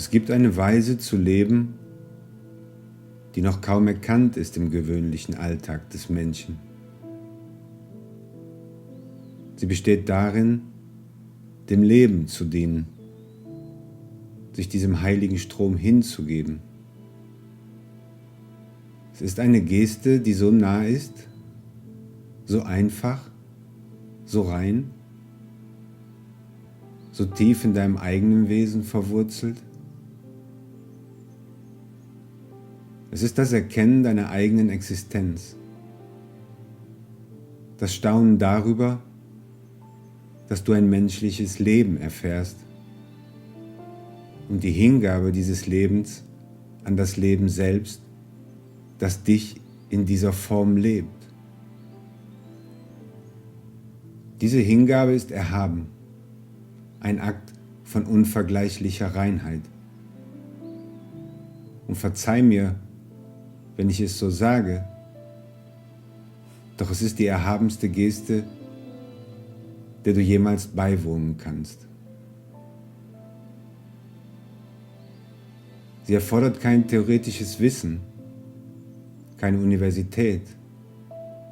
Es gibt eine Weise zu leben, die noch kaum erkannt ist im gewöhnlichen Alltag des Menschen. Sie besteht darin, dem Leben zu dienen, sich diesem heiligen Strom hinzugeben. Es ist eine Geste, die so nah ist, so einfach, so rein, so tief in deinem eigenen Wesen verwurzelt. Es ist das Erkennen deiner eigenen Existenz, das Staunen darüber, dass du ein menschliches Leben erfährst und die Hingabe dieses Lebens an das Leben selbst, das dich in dieser Form lebt. Diese Hingabe ist erhaben, ein Akt von unvergleichlicher Reinheit. Und verzeih mir, wenn ich es so sage, doch es ist die erhabenste Geste, der du jemals beiwohnen kannst. Sie erfordert kein theoretisches Wissen, keine Universität,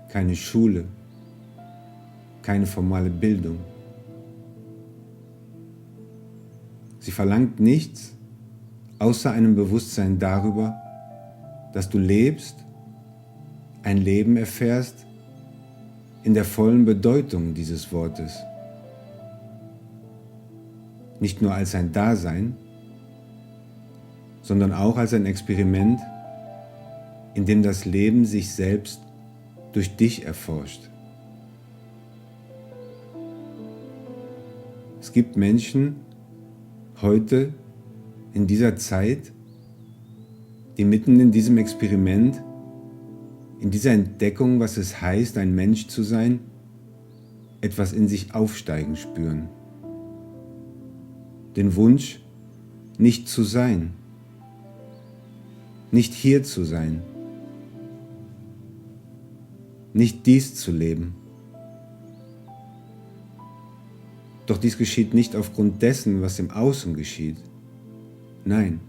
keine Schule, keine formale Bildung. Sie verlangt nichts außer einem Bewusstsein darüber, dass du lebst, ein Leben erfährst in der vollen Bedeutung dieses Wortes. Nicht nur als ein Dasein, sondern auch als ein Experiment, in dem das Leben sich selbst durch dich erforscht. Es gibt Menschen heute in dieser Zeit, die mitten in diesem Experiment, in dieser Entdeckung, was es heißt, ein Mensch zu sein, etwas in sich aufsteigen spüren. Den Wunsch, nicht zu sein, nicht hier zu sein, nicht dies zu leben. Doch dies geschieht nicht aufgrund dessen, was im Außen geschieht. Nein.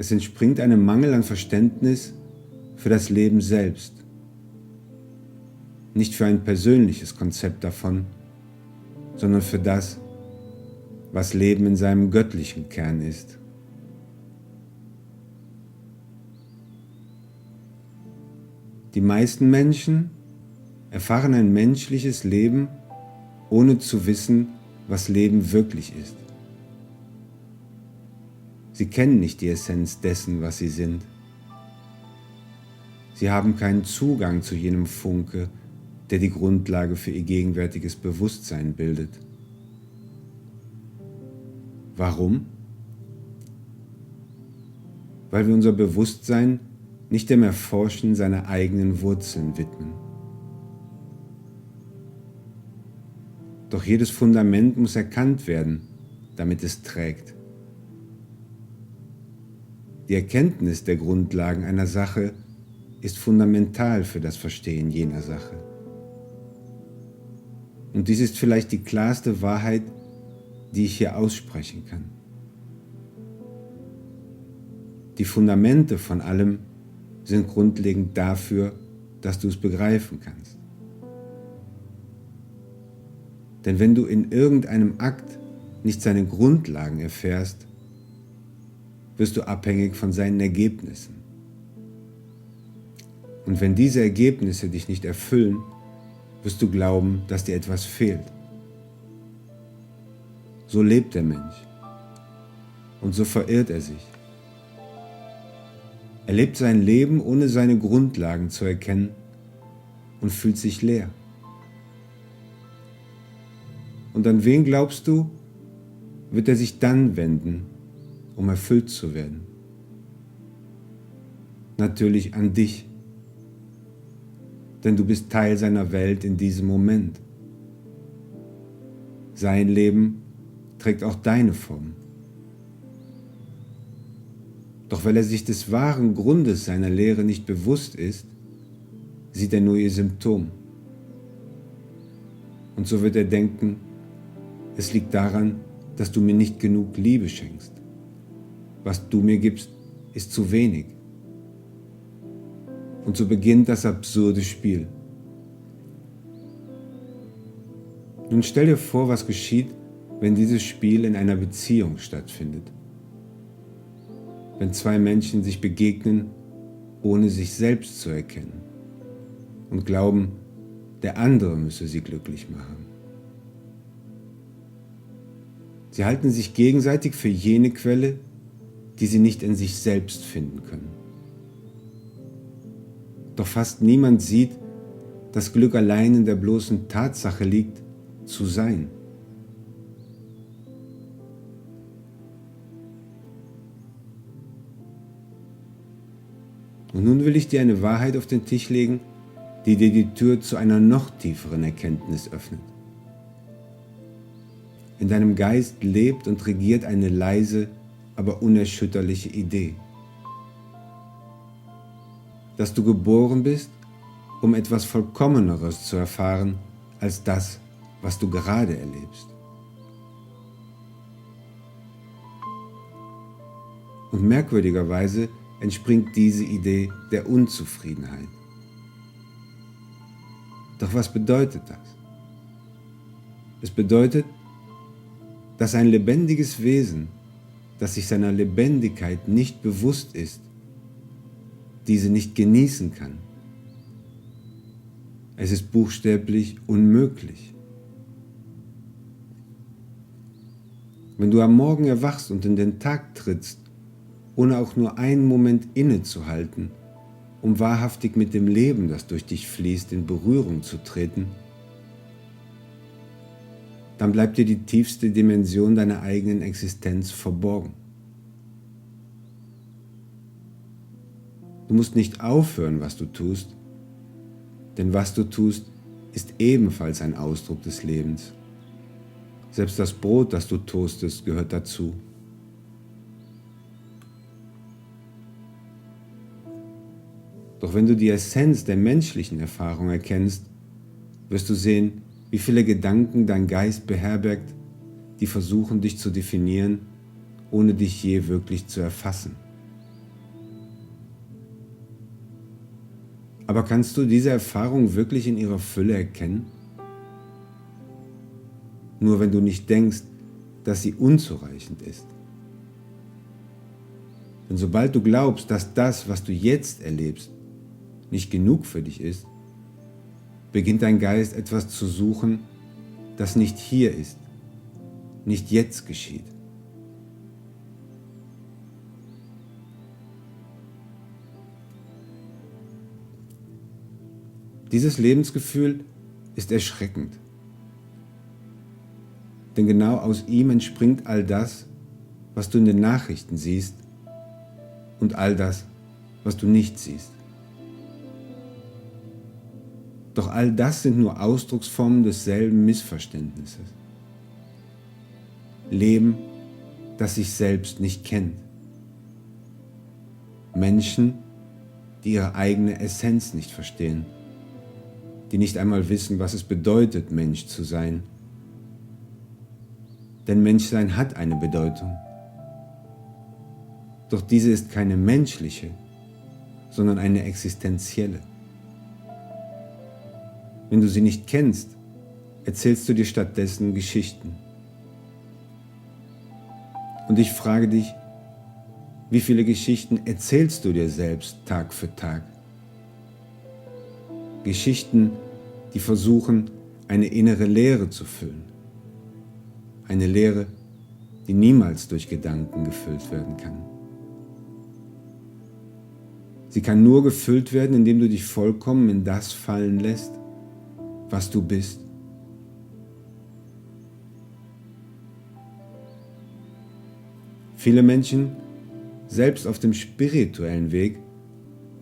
Es entspringt einem Mangel an Verständnis für das Leben selbst. Nicht für ein persönliches Konzept davon, sondern für das, was Leben in seinem göttlichen Kern ist. Die meisten Menschen erfahren ein menschliches Leben, ohne zu wissen, was Leben wirklich ist. Sie kennen nicht die Essenz dessen, was sie sind. Sie haben keinen Zugang zu jenem Funke, der die Grundlage für ihr gegenwärtiges Bewusstsein bildet. Warum? Weil wir unser Bewusstsein nicht dem Erforschen seiner eigenen Wurzeln widmen. Doch jedes Fundament muss erkannt werden, damit es trägt. Die Erkenntnis der Grundlagen einer Sache ist fundamental für das Verstehen jener Sache. Und dies ist vielleicht die klarste Wahrheit, die ich hier aussprechen kann. Die Fundamente von allem sind grundlegend dafür, dass du es begreifen kannst. Denn wenn du in irgendeinem Akt nicht seine Grundlagen erfährst, wirst du abhängig von seinen Ergebnissen. Und wenn diese Ergebnisse dich nicht erfüllen, wirst du glauben, dass dir etwas fehlt. So lebt der Mensch und so verirrt er sich. Er lebt sein Leben, ohne seine Grundlagen zu erkennen und fühlt sich leer. Und an wen glaubst du, wird er sich dann wenden, um erfüllt zu werden? Natürlich an dich, denn du bist Teil seiner Welt in diesem Moment. Sein Leben trägt auch deine Form. Doch weil er sich des wahren Grundes seiner Lehre nicht bewusst ist, sieht er nur ihr Symptom. Und so wird er denken, es liegt daran, dass du mir nicht genug Liebe schenkst. Was du mir gibst, ist zu wenig. Und so beginnt das absurde Spiel. Nun stell dir vor, was geschieht, wenn dieses Spiel in einer Beziehung stattfindet. Wenn zwei Menschen sich begegnen, ohne sich selbst zu erkennen und glauben, der andere müsse sie glücklich machen. Sie halten sich gegenseitig für jene Quelle, die sie nicht in sich selbst finden können. Doch fast niemand sieht, dass Glück allein in der bloßen Tatsache liegt, zu sein. Und nun will ich dir eine Wahrheit auf den Tisch legen, die dir die Tür zu einer noch tieferen Erkenntnis öffnet. In deinem Geist lebt und regiert eine leise, aber unerschütterliche Idee. Dass du geboren bist, um etwas Vollkommeneres zu erfahren als das, was du gerade erlebst. Und merkwürdigerweise entspringt diese Idee der Unzufriedenheit. Doch was bedeutet das? Es bedeutet, dass ein lebendiges Wesen, das sich seiner Lebendigkeit nicht bewusst ist, diese nicht genießen kann. Es ist buchstäblich unmöglich. Wenn du am Morgen erwachst und in den Tag trittst, ohne auch nur einen Moment innezuhalten, um wahrhaftig mit dem Leben, das durch dich fließt, in Berührung zu treten, dann bleibt dir die tiefste Dimension deiner eigenen Existenz verborgen. Du musst nicht aufhören, was du tust, denn was du tust, ist ebenfalls ein Ausdruck des Lebens. Selbst das Brot, das du toastest, gehört dazu. Doch wenn du die Essenz der menschlichen Erfahrung erkennst, wirst du sehen, wie viele Gedanken dein Geist beherbergt, die versuchen, dich zu definieren, ohne dich je wirklich zu erfassen. Aber kannst du diese Erfahrung wirklich in ihrer Fülle erkennen? Nur wenn du nicht denkst, dass sie unzureichend ist. Denn sobald du glaubst, dass das, was du jetzt erlebst, nicht genug für dich ist, beginnt dein Geist etwas zu suchen, das nicht hier ist, nicht jetzt geschieht. Dieses Lebensgefühl ist erschreckend, denn genau aus ihm entspringt all das, was du in den Nachrichten siehst und all das, was du nicht siehst. Doch all das sind nur Ausdrucksformen desselben Missverständnisses. Leben, das sich selbst nicht kennt. Menschen, die ihre eigene Essenz nicht verstehen, die nicht einmal wissen, was es bedeutet, Mensch zu sein. Denn Menschsein hat eine Bedeutung. Doch diese ist keine menschliche, sondern eine existenzielle. Wenn du sie nicht kennst, erzählst du dir stattdessen Geschichten. Und ich frage dich, wie viele Geschichten erzählst du dir selbst Tag für Tag? Geschichten, die versuchen, eine innere Leere zu füllen. Eine Leere, die niemals durch Gedanken gefüllt werden kann. Sie kann nur gefüllt werden, indem du dich vollkommen in das fallen lässt, was du bist. Viele Menschen, selbst auf dem spirituellen Weg,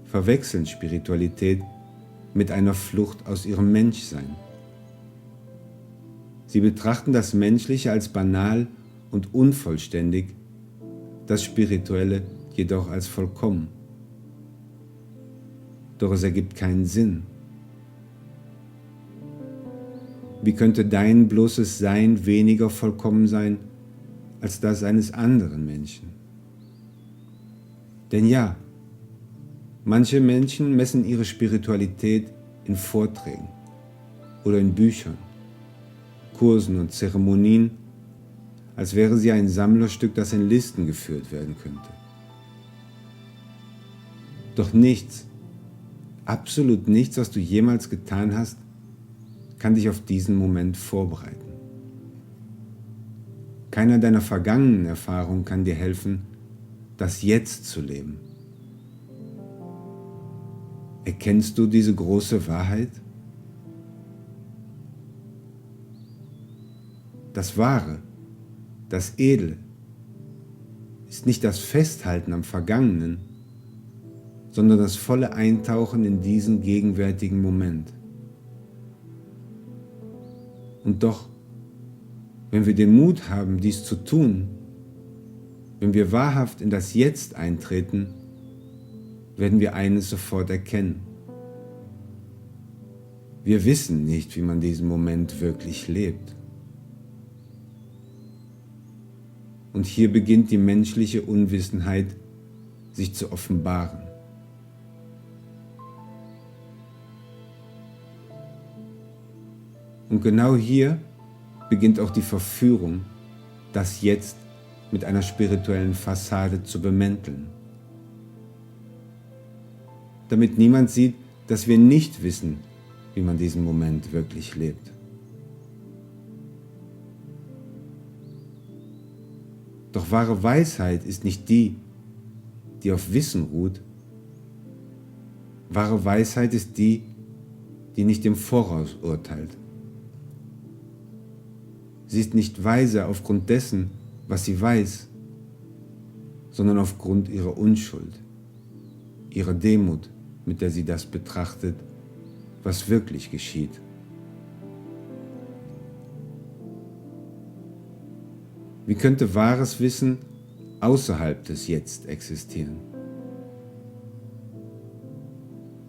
verwechseln Spiritualität mit einer Flucht aus ihrem Menschsein. Sie betrachten das Menschliche als banal und unvollständig, das Spirituelle jedoch als vollkommen. Doch es ergibt keinen Sinn. Wie könnte dein bloßes Sein weniger vollkommen sein als das eines anderen Menschen. Denn ja, manche Menschen messen ihre Spiritualität in Vorträgen oder in Büchern, Kursen und Zeremonien, als wäre sie ein Sammlerstück, das in Listen geführt werden könnte. Doch nichts, absolut nichts, was du jemals getan hast, kann dich auf diesen Moment vorbereiten. Keiner deiner vergangenen Erfahrungen kann dir helfen, das Jetzt zu leben. Erkennst du diese große Wahrheit? Das Wahre, das Edle, ist nicht das Festhalten am Vergangenen, sondern das volle Eintauchen in diesen gegenwärtigen Moment. Und doch, wenn wir den Mut haben, dies zu tun, wenn wir wahrhaft in das Jetzt eintreten, werden wir eines sofort erkennen. Wir wissen nicht, wie man diesen Moment wirklich lebt. Und hier beginnt die menschliche Unwissenheit, sich zu offenbaren. Und genau hier beginnt auch die Verführung, das Jetzt mit einer spirituellen Fassade zu bemänteln. Damit niemand sieht, dass wir nicht wissen, wie man diesen Moment wirklich lebt. Doch wahre Weisheit ist nicht die, die auf Wissen ruht. Wahre Weisheit ist die, die nicht im Voraus urteilt. Sie ist nicht weise aufgrund dessen, was sie weiß, sondern aufgrund ihrer Unschuld, ihrer Demut, mit der sie das betrachtet, was wirklich geschieht. Wie könnte wahres Wissen außerhalb des Jetzt existieren?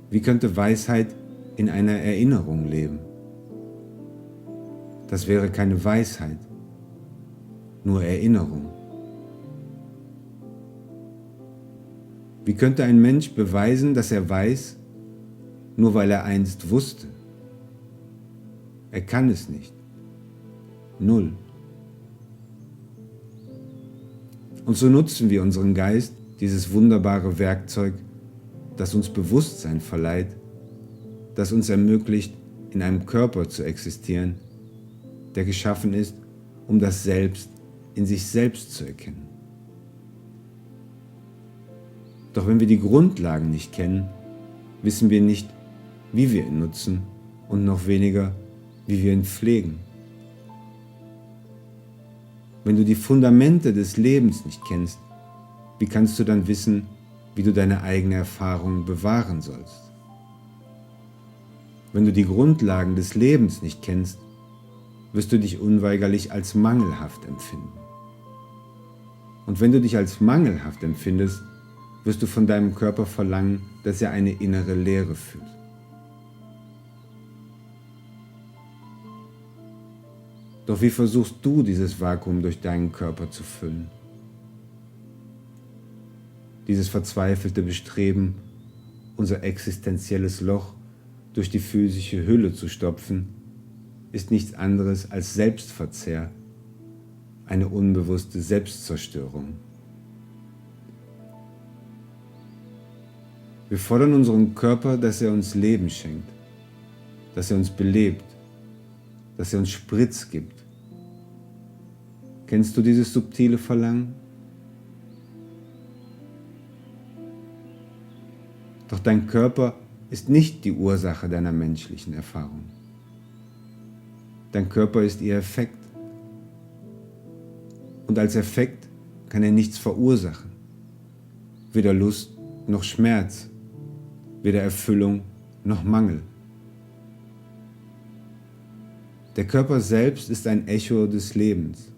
Wie könnte Weisheit in einer Erinnerung leben? Das wäre keine Weisheit, nur Erinnerung. Wie könnte ein Mensch beweisen, dass er weiß, nur weil er einst wusste? Er kann es nicht. Null. Und so nutzen wir unseren Geist, dieses wunderbare Werkzeug, das uns Bewusstsein verleiht, das uns ermöglicht, in einem Körper zu existieren, der geschaffen ist, um das Selbst in sich selbst zu erkennen. Doch wenn wir die Grundlagen nicht kennen, wissen wir nicht, wie wir ihn nutzen und noch weniger, wie wir ihn pflegen. Wenn du die Fundamente des Lebens nicht kennst, wie kannst du dann wissen, wie du deine eigene Erfahrung bewahren sollst? Wenn du die Grundlagen des Lebens nicht kennst, wirst du dich unweigerlich als mangelhaft empfinden. Und wenn du dich als mangelhaft empfindest, wirst du von deinem Körper verlangen, dass er eine innere Leere fühlt. Doch wie versuchst du, dieses Vakuum durch deinen Körper zu füllen? Dieses verzweifelte Bestreben, unser existenzielles Loch durch die physische Hülle zu stopfen, ist nichts anderes als Selbstverzehr, eine unbewusste Selbstzerstörung. Wir fordern unseren Körper, dass er uns Leben schenkt, dass er uns belebt, dass er uns Spritz gibt. Kennst du dieses subtile Verlangen? Doch dein Körper ist nicht die Ursache deiner menschlichen Erfahrung. Dein Körper ist ihr Effekt. Und als Effekt kann er nichts verursachen. Weder Lust noch Schmerz, weder Erfüllung noch Mangel. Der Körper selbst ist ein Echo des Lebens.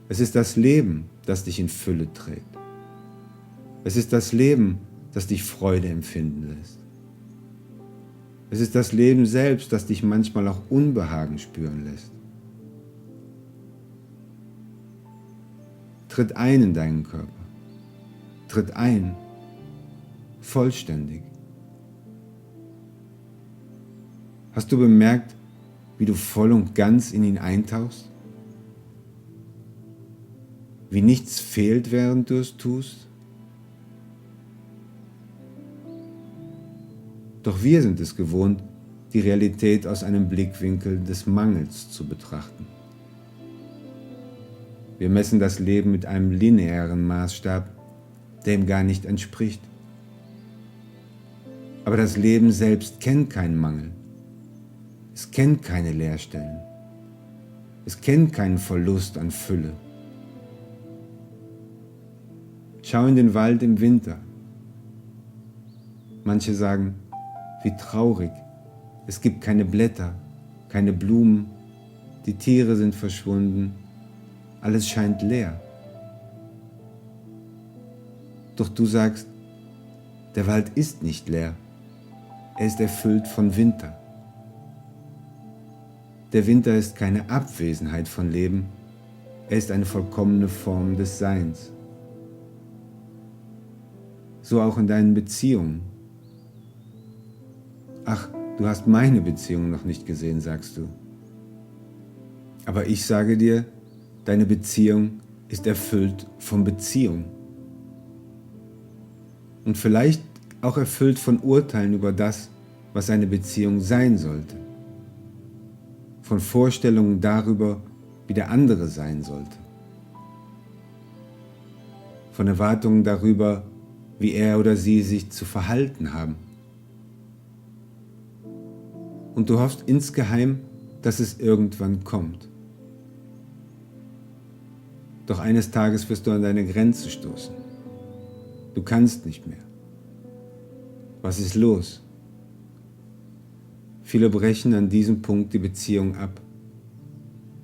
Es ist das Leben, das dich in Fülle trägt. Es ist das Leben, das dich Freude empfinden lässt. Es ist das Leben selbst, das dich manchmal auch Unbehagen spüren lässt. Tritt ein in deinen Körper. Tritt ein, vollständig. Hast du bemerkt, wie du voll und ganz in ihn eintauchst? Wie nichts fehlt, während du es tust? Doch wir sind es gewohnt, die Realität aus einem Blickwinkel des Mangels zu betrachten. Wir messen das Leben mit einem linearen Maßstab, der ihm gar nicht entspricht. Aber das Leben selbst kennt keinen Mangel. Es kennt keine Leerstellen. Es kennt keinen Verlust an Fülle. Schau in den Wald im Winter. Manche sagen, wie traurig. Es gibt keine Blätter, keine Blumen, die Tiere sind verschwunden, alles scheint leer. Doch du sagst, der Wald ist nicht leer, er ist erfüllt von Winter. Der Winter ist keine Abwesenheit von Leben, er ist eine vollkommene Form des Seins. So auch in deinen Beziehungen. Ach, du hast meine Beziehung noch nicht gesehen, sagst du. Aber ich sage dir, deine Beziehung ist erfüllt von Beziehung. Und vielleicht auch erfüllt von Urteilen über das, was eine Beziehung sein sollte. Von Vorstellungen darüber, wie der andere sein sollte. Von Erwartungen darüber, wie er oder sie sich zu verhalten haben. Und du hoffst insgeheim, dass es irgendwann kommt. Doch eines Tages wirst du an deine Grenze stoßen. Du kannst nicht mehr. Was ist los? Viele brechen an diesem Punkt die Beziehung ab.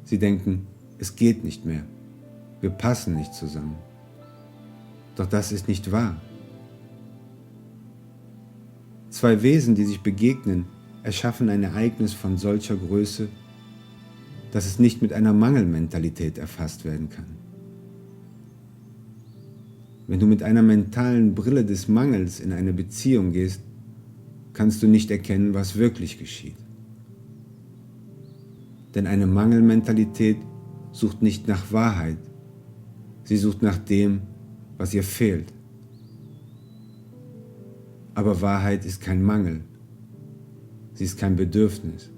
Sie denken, es geht nicht mehr. Wir passen nicht zusammen. Doch das ist nicht wahr. Zwei Wesen, die sich begegnen, erschaffen ein Ereignis von solcher Größe, dass es nicht mit einer Mangelmentalität erfasst werden kann. Wenn du mit einer mentalen Brille des Mangels in eine Beziehung gehst, kannst du nicht erkennen, was wirklich geschieht. Denn eine Mangelmentalität sucht nicht nach Wahrheit, sie sucht nach dem, was ihr fehlt. Aber Wahrheit ist kein Mangel, sie ist kein Bedürfnis,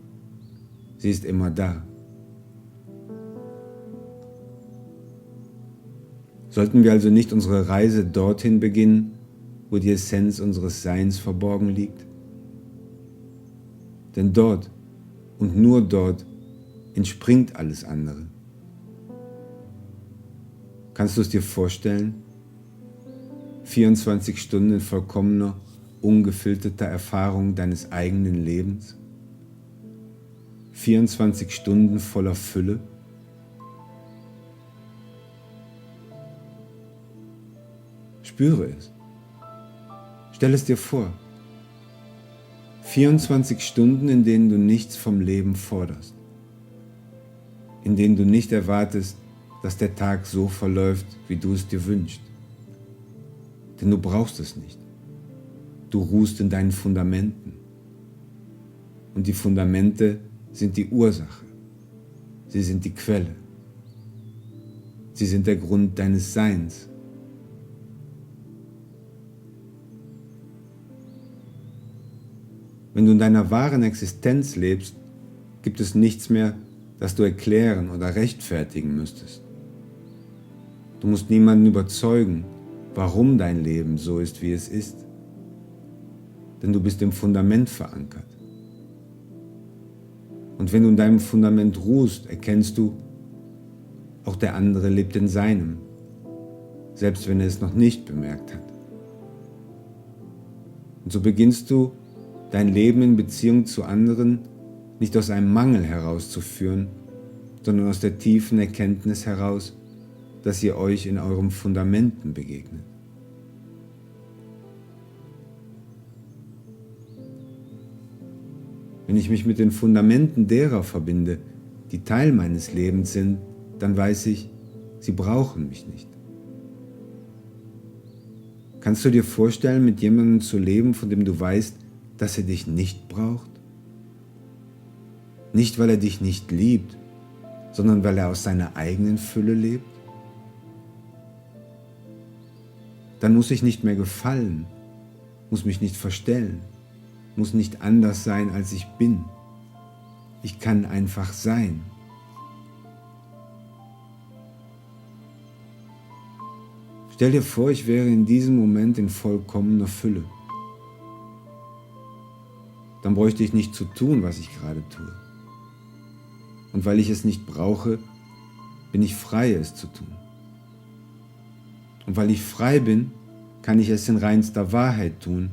sie ist immer da. Sollten wir also nicht unsere Reise dorthin beginnen, wo die Essenz unseres Seins verborgen liegt? Denn dort und nur dort entspringt alles andere. Kannst du es dir vorstellen? 24 Stunden vollkommener, ungefilterter Erfahrung deines eigenen Lebens? 24 Stunden voller Fülle? Spüre es. Stell es dir vor. 24 Stunden, in denen du nichts vom Leben forderst. In denen du nicht erwartest, dass der Tag so verläuft, wie du es dir wünschst. Denn du brauchst es nicht. Du ruhst in deinen Fundamenten. Und die Fundamente sind die Ursache. Sie sind die Quelle. Sie sind der Grund deines Seins. Wenn du in deiner wahren Existenz lebst, gibt es nichts mehr, das du erklären oder rechtfertigen müsstest. Du musst niemanden überzeugen, warum dein Leben so ist, wie es ist. Denn du bist im Fundament verankert. Und wenn du in deinem Fundament ruhst, erkennst du, auch der andere lebt in seinem, selbst wenn er es noch nicht bemerkt hat. Und so beginnst du, dein Leben in Beziehung zu anderen nicht aus einem Mangel herauszuführen, sondern aus der tiefen Erkenntnis heraus, dass ihr euch in euren Fundamenten begegnet. Wenn ich mich mit den Fundamenten derer verbinde, die Teil meines Lebens sind, dann weiß ich, sie brauchen mich nicht. Kannst du dir vorstellen, mit jemandem zu leben, von dem du weißt, dass er dich nicht braucht? Nicht, weil er dich nicht liebt, sondern weil er aus seiner eigenen Fülle lebt? Dann muss ich nicht mehr gefallen, muss mich nicht verstellen, muss nicht anders sein, als ich bin. Ich kann einfach sein. Stell dir vor, ich wäre in diesem Moment in vollkommener Fülle. Dann bräuchte ich nicht zu tun, was ich gerade tue. Und weil ich es nicht brauche, bin ich frei, es zu tun. Und weil ich frei bin, kann ich es in reinster Wahrheit tun,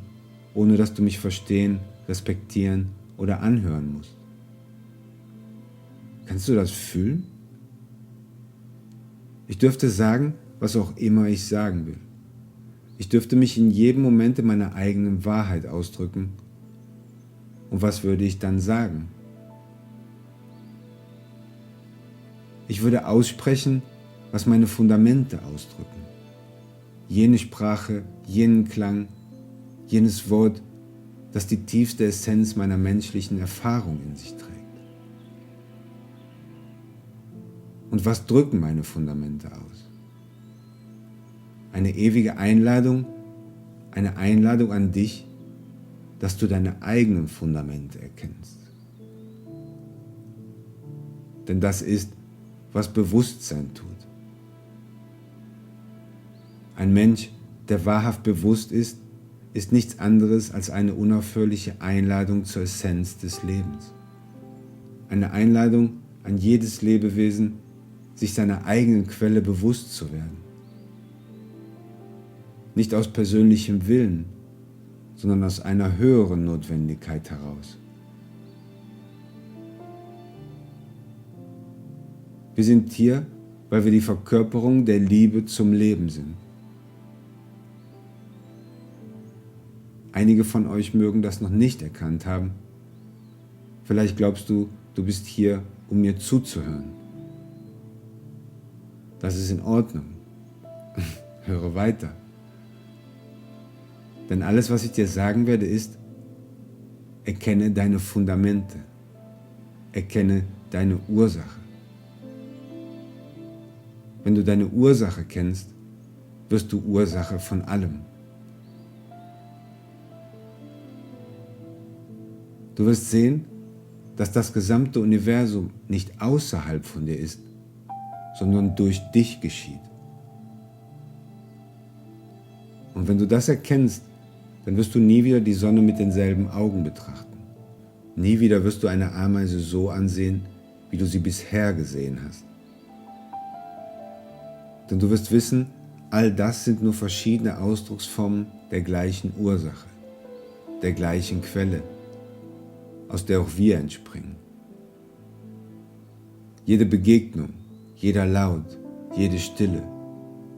ohne dass du mich verstehen, respektieren oder anhören musst. Kannst du das fühlen? Ich dürfte sagen, was auch immer ich sagen will. Ich dürfte mich in jedem Moment in meiner eigenen Wahrheit ausdrücken. Und was würde ich dann sagen? Ich würde aussprechen, was meine Fundamente ausdrücken. Jene Sprache, jenen Klang, jenes Wort, das die tiefste Essenz meiner menschlichen Erfahrung in sich trägt. Und was drücken meine Fundamente aus? Eine ewige Einladung, eine Einladung an dich, dass du deine eigenen Fundamente erkennst. Denn das ist, was Bewusstsein tut. Ein Mensch, der wahrhaft bewusst ist, ist nichts anderes als eine unaufhörliche Einladung zur Essenz des Lebens. Eine Einladung an jedes Lebewesen, sich seiner eigenen Quelle bewusst zu werden. Nicht aus persönlichem Willen, sondern aus einer höheren Notwendigkeit heraus. Wir sind hier, weil wir die Verkörperung der Liebe zum Leben sind. Einige von euch mögen das noch nicht erkannt haben. Vielleicht glaubst du, du bist hier, um mir zuzuhören. Das ist in Ordnung. Höre weiter. Denn alles, was ich dir sagen werde, ist, erkenne deine Fundamente. Erkenne deine Ursache. Wenn du deine Ursache kennst, wirst du Ursache von allem. Du wirst sehen, dass das gesamte Universum nicht außerhalb von dir ist, sondern durch dich geschieht. Und wenn du das erkennst, dann wirst du nie wieder die Sonne mit denselben Augen betrachten. Nie wieder wirst du eine Ameise so ansehen, wie du sie bisher gesehen hast. Denn du wirst wissen, all das sind nur verschiedene Ausdrucksformen der gleichen Ursache, der gleichen Quelle, aus der auch wir entspringen. Jede Begegnung, jeder Laut, jede Stille,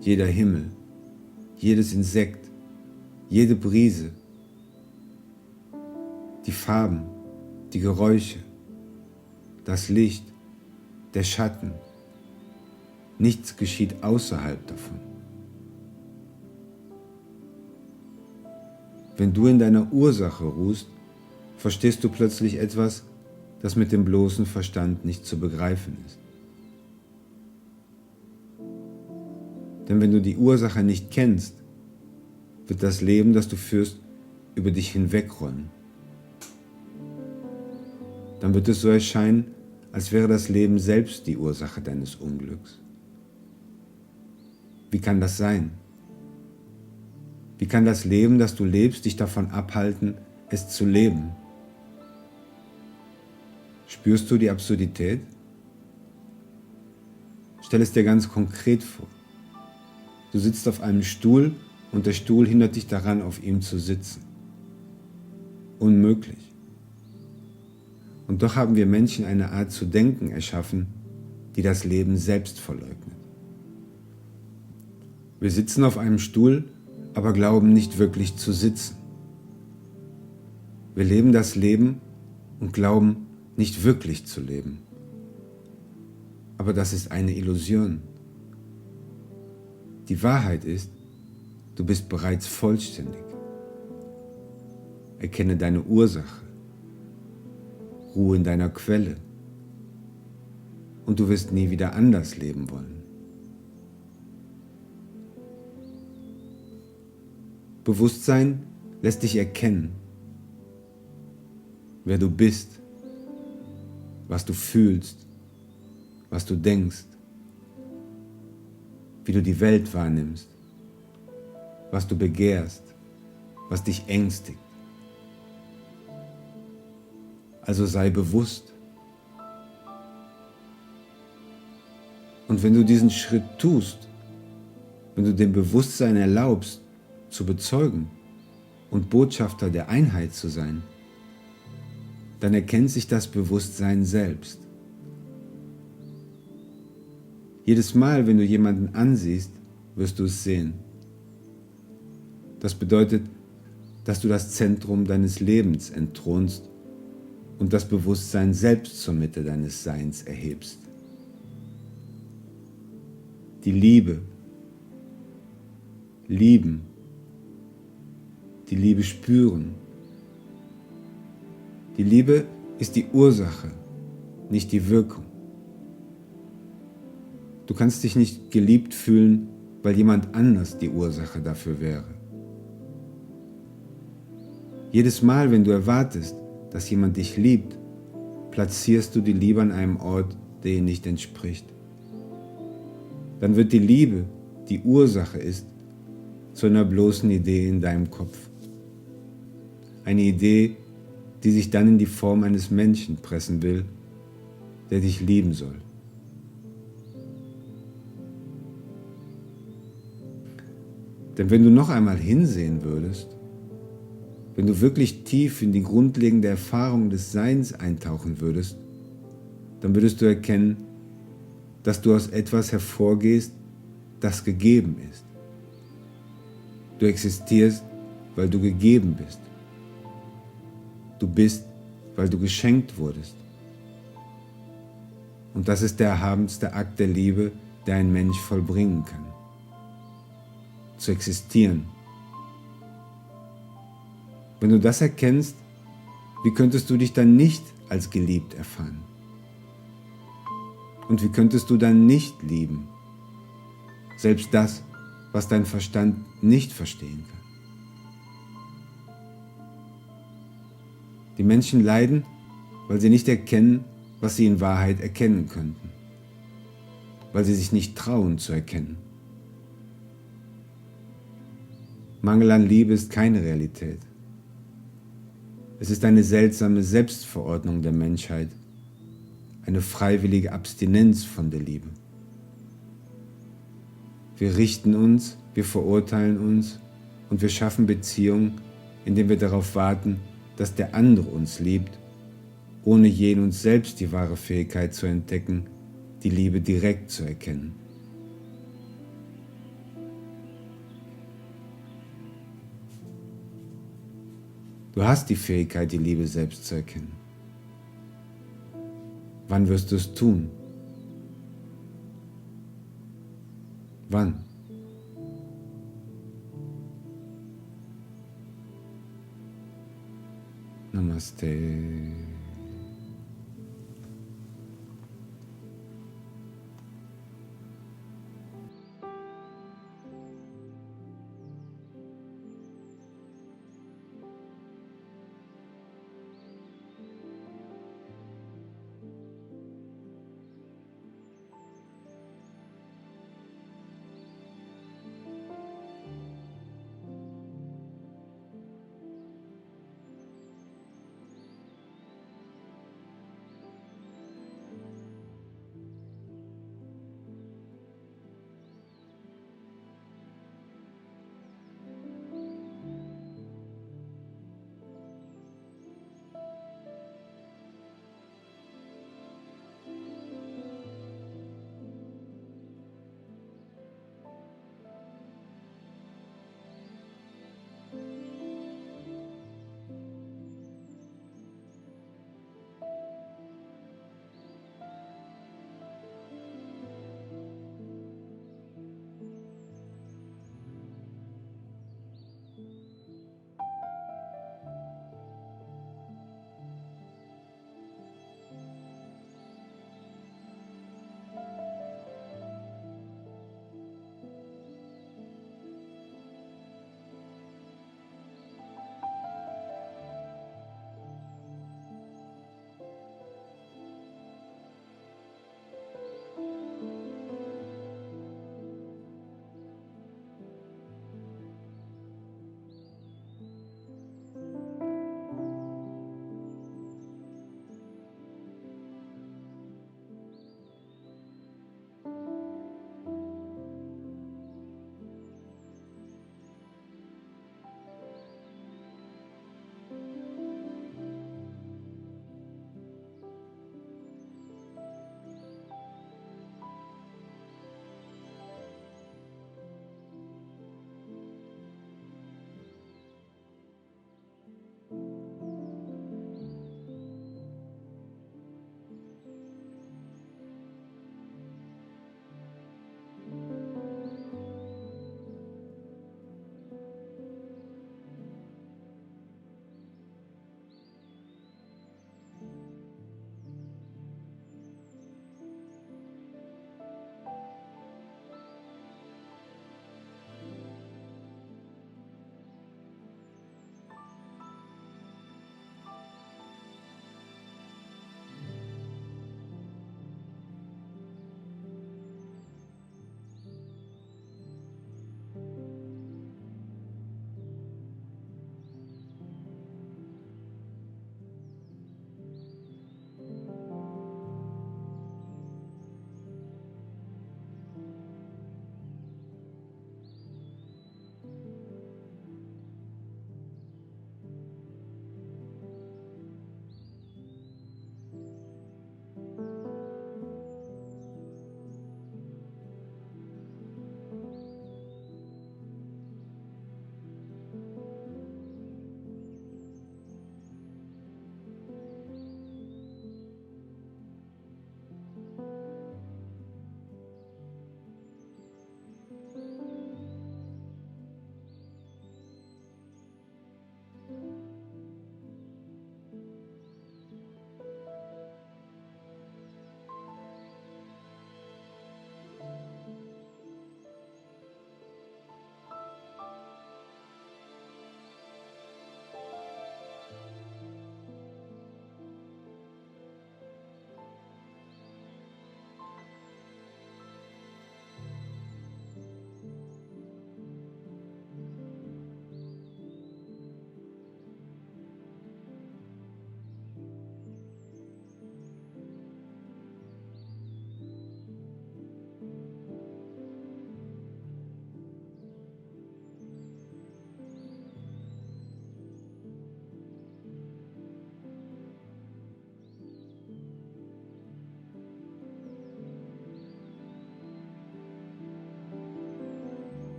jeder Himmel, jedes Insekt, jede Brise, die Farben, die Geräusche, das Licht, der Schatten, nichts geschieht außerhalb davon. Wenn du in deiner Ursache ruhst, verstehst du plötzlich etwas, das mit dem bloßen Verstand nicht zu begreifen ist. Denn wenn du die Ursache nicht kennst, wird das Leben, das du führst, über dich hinwegrollen. Dann wird es so erscheinen, als wäre das Leben selbst die Ursache deines Unglücks. Wie kann das sein? Wie kann das Leben, das du lebst, dich davon abhalten, es zu leben? Spürst du die Absurdität? Stell es dir ganz konkret vor. Du sitzt auf einem Stuhl und der Stuhl hindert dich daran, auf ihm zu sitzen. Unmöglich. Und doch haben wir Menschen eine Art zu denken erschaffen, die das Leben selbst verleugnet. Wir sitzen auf einem Stuhl, aber glauben nicht wirklich zu sitzen. Wir leben das Leben und glauben nicht wirklich zu leben. Aber das ist eine Illusion. Die Wahrheit ist, Du bist bereits vollständig. Erkenne deine Ursache. Ruhe in deiner Quelle. Und du wirst nie wieder anders leben wollen. Bewusstsein lässt dich erkennen, wer du bist, was du fühlst, was du denkst, wie du die Welt wahrnimmst, was du begehrst, was dich ängstigt. Also sei bewusst. Und wenn du diesen Schritt tust, wenn du dem Bewusstsein erlaubst, zu bezeugen und Botschafter der Einheit zu sein, dann erkennt sich das Bewusstsein selbst. Jedes Mal, wenn du jemanden ansiehst, wirst du es sehen. Das bedeutet, dass du das Zentrum deines Lebens entthronst und das Bewusstsein selbst zur Mitte deines Seins erhebst. Die Liebe, lieben, die Liebe spüren. Die Liebe ist die Ursache, nicht die Wirkung. Du kannst dich nicht geliebt fühlen, weil jemand anders die Ursache dafür wäre. Jedes Mal, wenn du erwartest, dass jemand dich liebt, platzierst du die Liebe an einem Ort, der ihr nicht entspricht. Dann wird die Liebe, die Ursache ist, zu einer bloßen Idee in deinem Kopf. Eine Idee, die sich dann in die Form eines Menschen pressen will, der dich lieben soll. Denn wenn du noch einmal hinsehen würdest, wenn du wirklich tief in die grundlegende Erfahrung des Seins eintauchen würdest, dann würdest du erkennen, dass du aus etwas hervorgehst, das gegeben ist. Du existierst, weil du gegeben bist. Du bist, weil du geschenkt wurdest. Und das ist der erhabenste Akt der Liebe, der ein Mensch vollbringen kann. Zu existieren. Wenn du das erkennst, wie könntest du dich dann nicht als geliebt erfahren? Und wie könntest du dann nicht lieben? Selbst das, was dein Verstand nicht verstehen kann. Die Menschen leiden, weil sie nicht erkennen, was sie in Wahrheit erkennen könnten. Weil sie sich nicht trauen zu erkennen. Mangel an Liebe ist keine Realität. Es ist eine seltsame Selbstverordnung der Menschheit, eine freiwillige Abstinenz von der Liebe. Wir richten uns, wir verurteilen uns und wir schaffen Beziehungen, indem wir darauf warten, dass der andere uns liebt, ohne je in uns selbst die wahre Fähigkeit zu entdecken, die Liebe direkt zu erkennen. Du hast die Fähigkeit, die Liebe selbst zu erkennen. Wann wirst du es tun? Wann? Namaste.